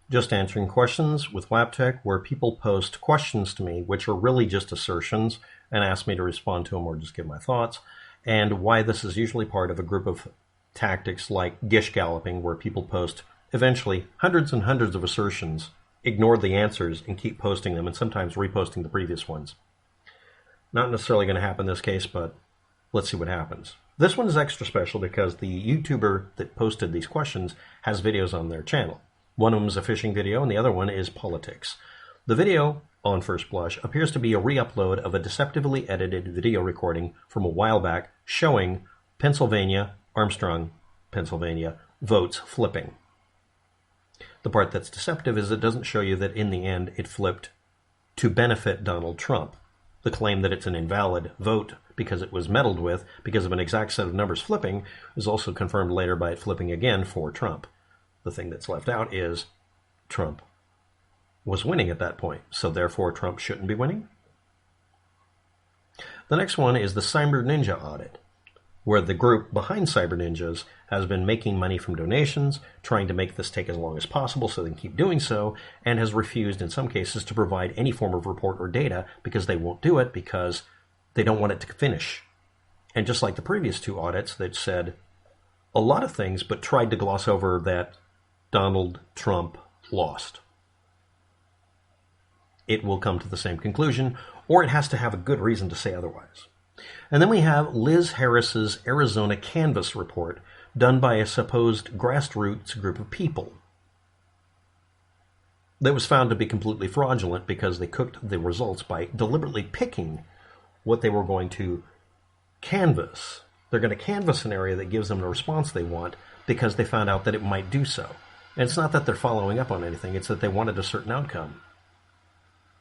just answering questions with WAPTech, where people post questions to me, which are really just assertions, and ask me to respond to them or just give my thoughts, and why this is usually part of a group of tactics like gish galloping, where people post eventually hundreds and hundreds of assertions, ignore the answers, and keep posting them, and sometimes reposting the previous ones. Not necessarily going to happen in this case, but let's see what happens. This one is extra special because the YouTuber that posted these questions has videos on their channel. One of them is a fishing video, and the other one is politics. The video, on first blush, appears to be a re-upload of a deceptively edited video recording from a while back showing Pennsylvania, Armstrong, Pennsylvania, votes flipping. The part that's deceptive is it doesn't show you that in the end it flipped to benefit Donald Trump. The claim that it's an invalid vote because it was meddled with because of an exact set of numbers flipping is also confirmed later by it flipping again for Trump. The thing that's left out is Trump was winning at that point, so therefore Trump shouldn't be winning. The next one is the Cyber Ninja audit, where the group behind Cyber Ninjas has been making money from donations, trying to make this take as long as possible so they can keep doing so, and has refused in some cases to provide any form of report or data because they won't do it because they don't want it to finish. And just like the previous two audits that said a lot of things but tried to gloss over that Donald Trump lost, it will come to the same conclusion, or it has to have a good reason to say otherwise. And then we have Liz Harris's Arizona Canvass report done by a supposed grassroots group of people that was found to be completely fraudulent because they cooked the results by deliberately picking what they were going to canvass. They're going to canvass an area that gives them the response they want because they found out that it might do so. And it's not that they're following up on anything, it's that they wanted a certain outcome,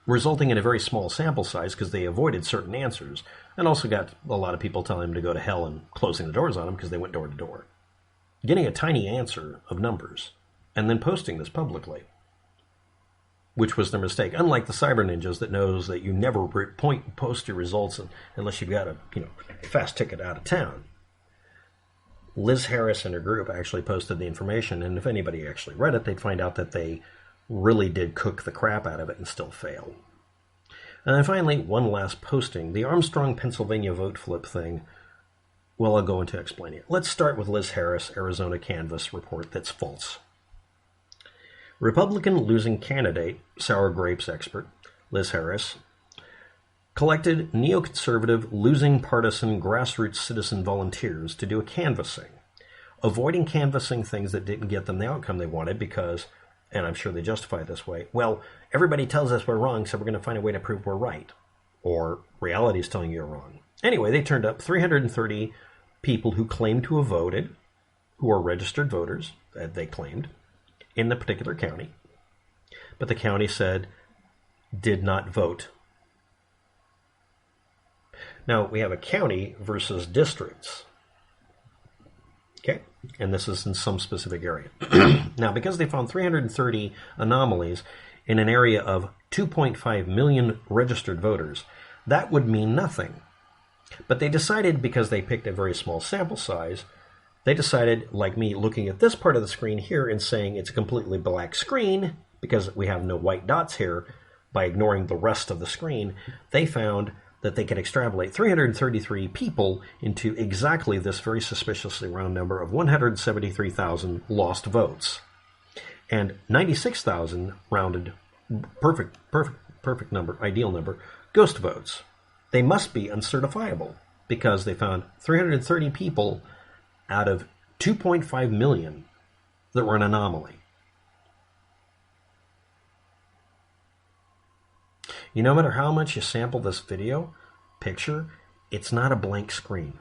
resulting in a very small sample size because they avoided certain answers, and also got a lot of people telling them to go to hell and closing the doors on them because they went door to door. Getting a tiny answer of numbers, and then posting this publicly, which was their mistake. Unlike the Cyber Ninjas that knows that you never post your results unless you've got a fast ticket out of town. Liz Harris and her group actually posted the information, and if anybody actually read it, they'd find out that they really did cook the crap out of it and still fail. And then finally, one last posting, the Armstrong, Pennsylvania vote flip thing. Well, I'll go into explaining it. Let's start with Liz Harris, Arizona Canvass report that's false. Republican losing candidate, sour grapes expert, Liz Harris, collected neoconservative losing partisan grassroots citizen volunteers to do a canvassing, avoiding canvassing things that didn't get them the outcome they wanted because, and I'm sure they justify it this way, well, everybody tells us we're wrong, so we're going to find a way to prove we're right. Or reality is telling you you're wrong. Anyway, they turned up 330 people who claimed to have voted, who are registered voters, they claimed, in the particular county. But the county said did not vote. Now, we have a county versus districts. Okay, and this is in some specific area. Now, because they found 330 anomalies in an area of 2.5 million registered voters, that would mean nothing. But they decided, because they picked a very small sample size, they decided, like me, looking at this part of the screen here and saying it's a completely black screen because we have no white dots here, by ignoring the rest of the screen, they found that they could extrapolate 333 people into exactly this very suspiciously round number of 173,000 lost votes. And 96,000 rounded, perfect number, ideal number, ghost votes. They must be uncertifiable because they found 330 people out of 2.5 million that were an anomaly. No matter how much you sample this video picture, it's not a blank screen.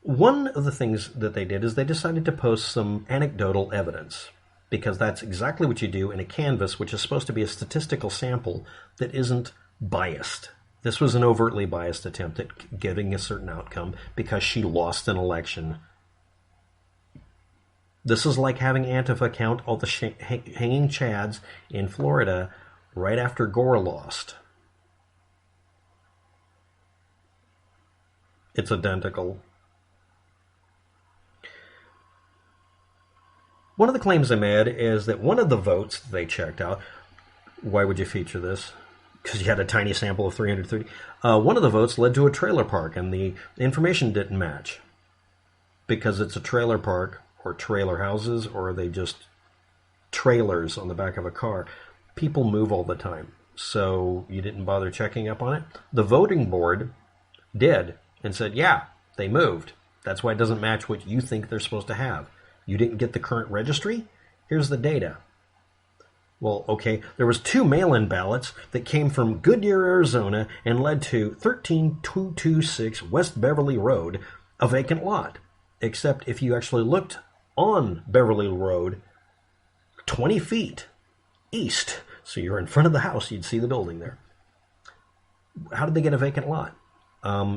One of the things that they did is they decided to post some anecdotal evidence, because that's exactly what you do in a canvas, which is supposed to be a statistical sample that isn't biased. This was an overtly biased attempt at getting a certain outcome because she lost an election. This is like having Antifa count all the hanging chads in Florida right after Gore lost. It's identical. One of the claims they made is that one of the votes they checked out, why would you feature this? Because you had a tiny sample of 330. One of the votes led to a trailer park, and the information didn't match. Because it's a trailer park, or trailer houses, or are they just trailers on the back of a car? People move all the time, so you didn't bother checking up on it. The voting board did, and said, yeah, they moved. That's why it doesn't match what you think they're supposed to have. You didn't get the current registry? Here's the data. Well, okay, there was 2 mail-in ballots that came from Goodyear, Arizona, and led to 13226 West Beverly Road, a vacant lot. Except if you actually looked on Beverly Road 20 feet east, so you're in front of the house, you'd see the building there. How did they get a vacant lot?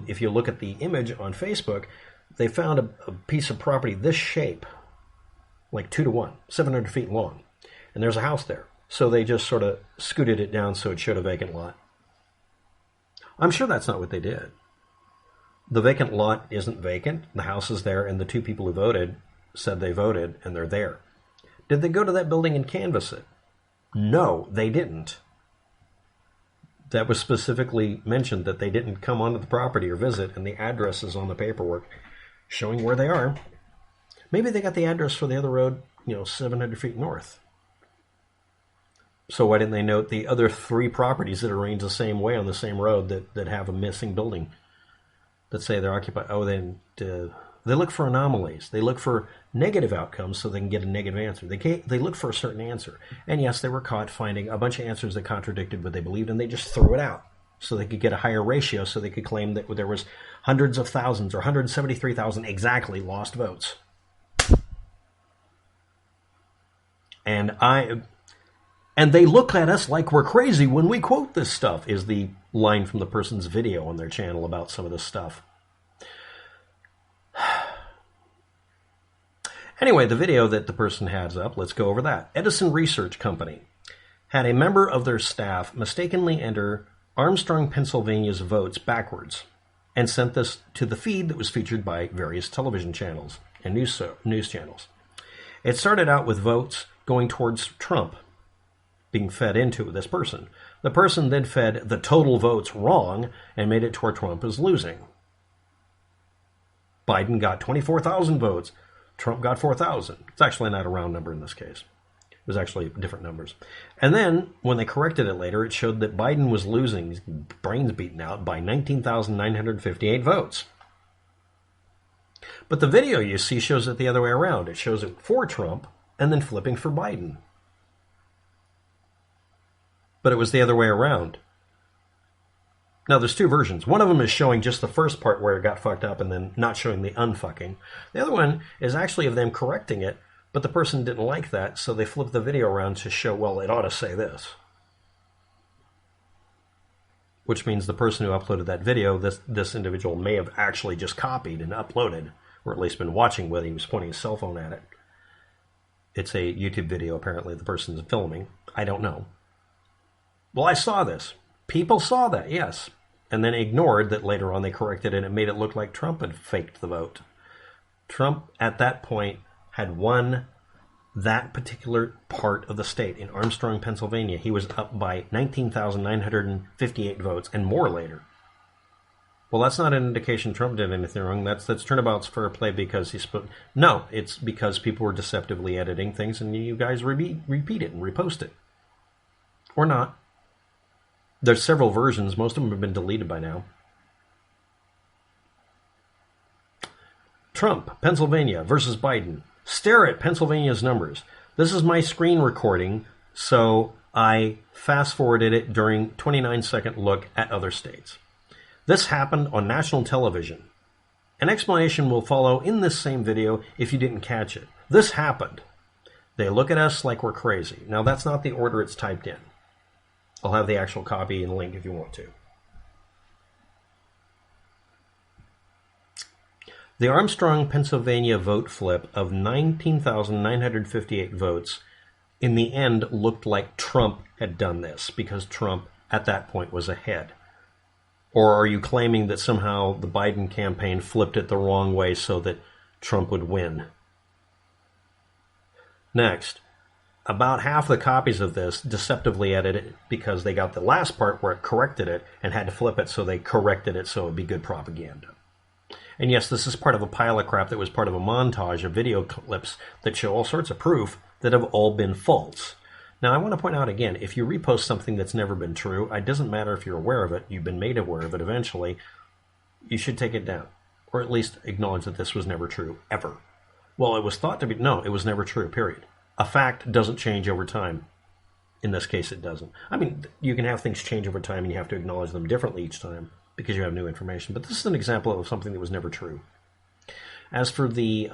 If you look at the image on Facebook, they found a piece of property this shape, like 2 to 1, 700 feet long. And there's a house there. So they just sort of scooted it down so it showed a vacant lot. I'm sure that's not what they did. The vacant lot isn't vacant. The house is there, and the 2 people who voted said they voted, and they're there. Did they go to that building and canvass it? No, they didn't. That was specifically mentioned that they didn't come onto the property or visit, and the address is on the paperwork showing where they are. Maybe they got the address for the other road, 700 feet north. So why didn't they note the other 3 properties that are arranged the same way on the same road that have a missing building? That say they're occupied. Oh, they look for anomalies. They look for negative outcomes so they can get a negative answer. They look for a certain answer. And yes, they were caught finding a bunch of answers that contradicted what they believed, and they just threw it out so they could get a higher ratio, so they could claim that there was hundreds of thousands or 173,000 exactly lost votes. And they look at us like we're crazy when we quote this stuff, is the line from the person's video on their channel about some of this stuff. Anyway, the video that the person has up, let's go over that. Edison Research Company had a member of their staff mistakenly enter Armstrong, Pennsylvania's votes backwards and sent this to the feed that was featured by various television channels and news channels. It started out with votes going towards Trump being fed into this person. The person then fed the total votes wrong and made it to where Trump is losing. Biden got 24,000 votes. Trump got 4,000. It's actually not a round number in this case. It was actually different numbers. And then, when they corrected it later, it showed that Biden was losing, his brains beaten out, by 19,958 votes. But the video you see shows it the other way around. It shows it for Trump and then flipping for Biden. But it was the other way around. Now, there's 2 versions. One of them is showing just the first part where it got fucked up and then not showing the unfucking. The other one is actually of them correcting it, but the person didn't like that, so they flipped the video around to show, well, it ought to say this. Which means the person who uploaded that video, this individual may have actually just copied and uploaded, or at least been watching whether he was pointing his cell phone at it. It's a YouTube video, apparently, the person's filming. I don't know. Well, I saw this. People saw that, yes. And then ignored that later on they corrected it and it made it look like Trump had faked the vote. Trump, at that point, had won that particular part of the state. In Armstrong, Pennsylvania, he was up by 19,958 votes and more later. Well, that's not an indication Trump did anything wrong. That's turnabout's fair play because he spoke. No, it's because people were deceptively editing things and you guys repeat it and repost it. Or not. There's several versions. Most of them have been deleted by now. Trump, Pennsylvania versus Biden. Stare at Pennsylvania's numbers. This is my screen recording, so I fast-forwarded it during 29-second look at other states. This happened on national television. An explanation will follow in this same video if you didn't catch it. This happened. They look at us like we're crazy. Now, that's not the order it's typed in. I'll have the actual copy and link if you want to. The Armstrong, Pennsylvania vote flip of 19,958 votes in the end looked like Trump had done this because Trump at that point was ahead. Or are you claiming that somehow the Biden campaign flipped it the wrong way so that Trump would win? Next, about half the copies of this deceptively edited because they got the last part where it corrected it and had to flip it, so they corrected it so it would be good propaganda. And yes, this is part of a pile of crap that was part of a montage of video clips that show all sorts of proof that have all been false. Now, I want to point out again, if you repost something that's never been true, it doesn't matter if you're aware of it, you've been made aware of it eventually, you should take it down. Or at least acknowledge that this was never true, ever. Well, it was thought to be, no, it was never true, period. A fact doesn't change over time. In this case, it doesn't. I mean, you can have things change over time and you have to acknowledge them differently each time because you have new information. But this is an example of something that was never true. As for the,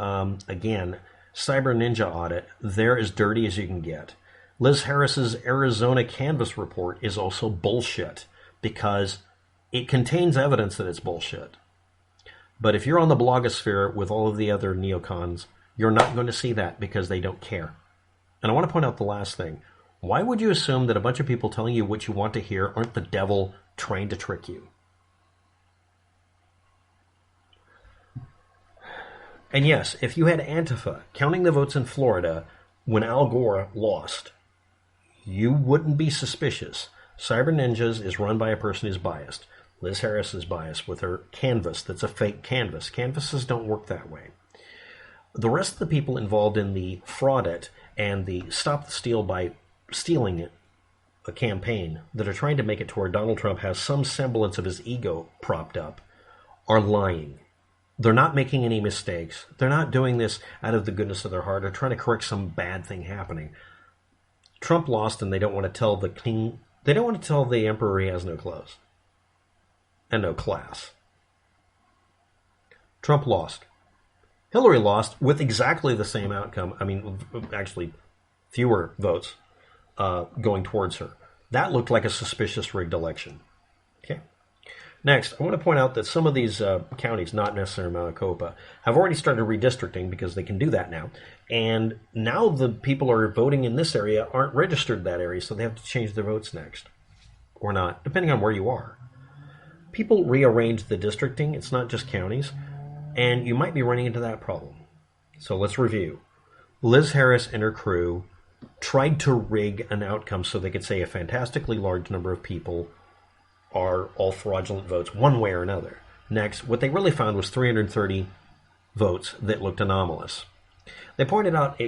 again, Cyber Ninja audit, they're as dirty as you can get. Liz Harris's Arizona Canvas report is also bullshit because it contains evidence that it's bullshit. But if you're on the blogosphere with all of the other neocons, you're not going to see that because they don't care. And I want to point out the last thing. Why would you assume that a bunch of people telling you what you want to hear aren't the devil trying to trick you? And yes, if you had Antifa counting the votes in Florida when Al Gore lost, you wouldn't be suspicious. Cyber Ninjas is run by a person who's biased. Liz Harris is biased with her canvas that's a fake canvas. Canvases don't work that way. The rest of the people involved in the fraud it and the stop the steal by stealing it, a campaign that are trying to make it to where Donald Trump has some semblance of his ego propped up, are lying. They're not making any mistakes. They're not doing this out of the goodness of their heart or trying to correct some bad thing happening. Trump lost, and they don't want to tell the king, they don't want to tell the emperor he has no clothes and no class. Trump lost. Hillary lost with exactly the same outcome. I mean, actually, fewer votes going towards her. That looked like a suspicious rigged election. Okay. Next, I want to point out that some of these counties, not necessarily Maricopa, have already started redistricting because they can do that now. And now the people who are voting in this area aren't registered in that area, so they have to change their votes next. Or not, depending on where you are. People rearrange the districting. It's not just counties. And you might be running into that problem. So let's review. Liz Harris and her crew tried to rig an outcome so they could say a fantastically large number of people are all fraudulent votes one way or another. Next, what they really found was 330 votes that looked anomalous. They pointed out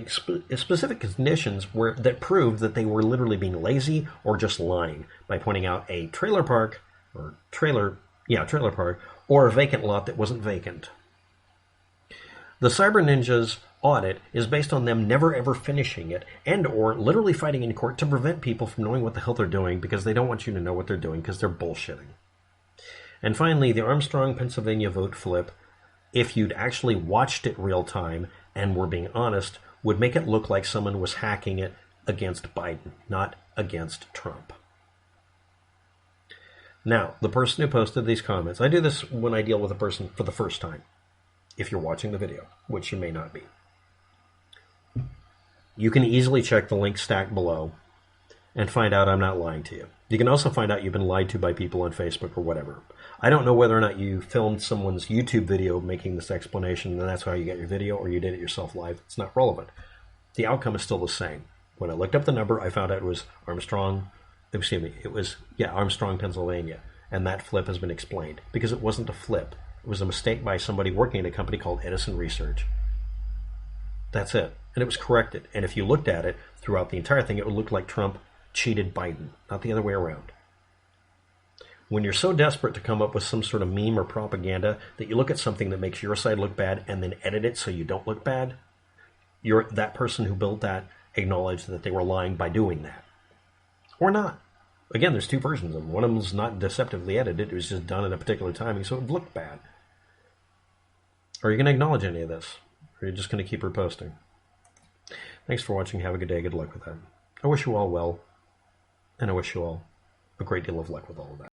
specific conditions that proved that they were literally being lazy or just lying by pointing out a trailer park or a vacant lot that wasn't vacant. The Cyber Ninjas audit is based on them never ever finishing it and or literally fighting in court to prevent people from knowing what the hell they're doing because they don't want you to know what they're doing because they're bullshitting. And finally, the Armstrong, Pennsylvania vote flip, if you'd actually watched it real time and were being honest, would make it look like someone was hacking it against Biden, not against Trump. Now, the person who posted these comments, I do this when I deal with a person for the first time, if you're watching the video, which you may not be. You can easily check the link stacked below and find out I'm not lying to you. You can also find out you've been lied to by people on Facebook or whatever. I don't know whether or not you filmed someone's YouTube video making this explanation and that's how you get your video, or you did it yourself live. It's not relevant. The outcome is still the same. When I looked up the number, I found out it was Armstrong, Pennsylvania. And that flip has been explained because it wasn't a flip. It was a mistake by somebody working at a company called Edison Research. That's it. And it was corrected. And if you looked at it throughout the entire thing, it would look like Trump cheated Biden, not the other way around. When you're so desperate to come up with some sort of meme or propaganda that you look at something that makes your side look bad and then edit it so you don't look bad, that person who built that acknowledged that they were lying by doing that. Or not. Again, there's two versions of them. One of them was not deceptively edited. It was just done at a particular timing, so it would look bad. Are you going to acknowledge any of this? Or are you just going to keep reposting? Thanks for watching. Have a good day. Good luck with that. I wish you all well, and I wish you all a great deal of luck with all of that.